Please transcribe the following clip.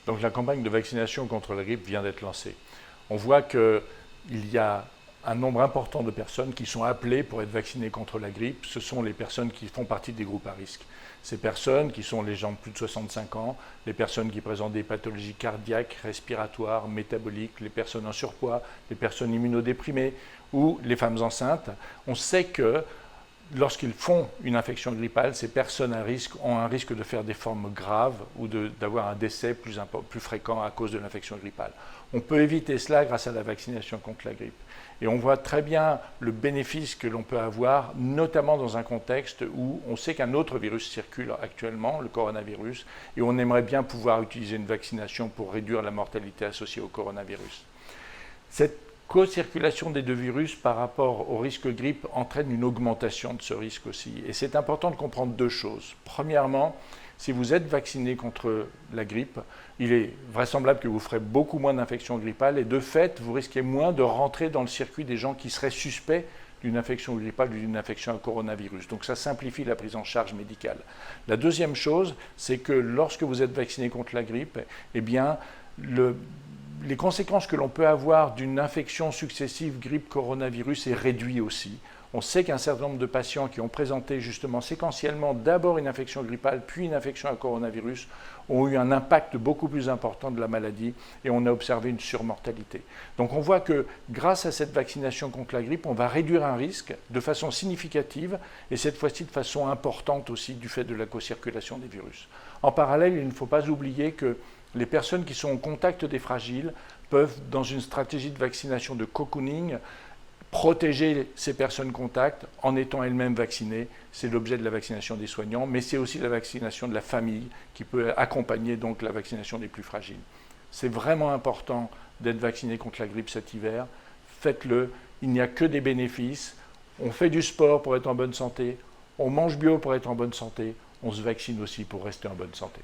Donc la campagne de vaccination contre la grippe vient d'être lancée. On voit qu'il y a un nombre important de personnes qui sont appelées pour être vaccinées contre la grippe. Ce sont les personnes qui font partie des groupes à risque. Ces personnes qui sont les gens de plus de 65 ans, les personnes qui présentent des pathologies cardiaques, respiratoires, métaboliques, les personnes en surpoids, les personnes immunodéprimées ou les femmes enceintes. On sait que lorsqu'ils font une infection grippale, ces personnes à risque ont un risque de faire des formes graves ou d'avoir un décès plus fréquent à cause de l'infection grippale. On peut éviter cela grâce à la vaccination contre la grippe. Et on voit très bien le bénéfice que l'on peut avoir, notamment dans un contexte où on sait qu'un autre virus circule actuellement, le coronavirus, et on aimerait bien pouvoir utiliser une vaccination pour réduire la mortalité associée au coronavirus. Cette co-circulation des deux virus par rapport au risque grippe entraîne une augmentation de ce risque aussi. Et c'est important de comprendre deux choses. Premièrement, si vous êtes vacciné contre la grippe, il est vraisemblable que vous ferez beaucoup moins d'infections grippales et de fait, vous risquez moins de rentrer dans le circuit des gens qui seraient suspects d'une infection grippale ou d'une infection à coronavirus. Donc ça simplifie la prise en charge médicale. La deuxième chose, c'est que lorsque vous êtes vacciné contre la grippe, eh bien, les conséquences que l'on peut avoir d'une infection successive grippe-coronavirus est réduit aussi. On sait qu'un certain nombre de patients qui ont présenté justement séquentiellement d'abord une infection grippale puis une infection à coronavirus ont eu un impact beaucoup plus important de la maladie et on a observé une surmortalité. Donc on voit que grâce à cette vaccination contre la grippe, on va réduire un risque de façon significative et cette fois-ci de façon importante aussi du fait de la co-circulation des virus. En parallèle, il ne faut pas oublier que les personnes qui sont au contact des fragiles peuvent, dans une stratégie de vaccination de cocooning, protéger ces personnes contacts en étant elles-mêmes vaccinées. C'est l'objet de la vaccination des soignants, mais c'est aussi la vaccination de la famille qui peut accompagner donc la vaccination des plus fragiles. C'est vraiment important d'être vacciné contre la grippe cet hiver. Faites-le, il n'y a que des bénéfices. On fait du sport pour être en bonne santé, on mange bio pour être en bonne santé, on se vaccine aussi pour rester en bonne santé.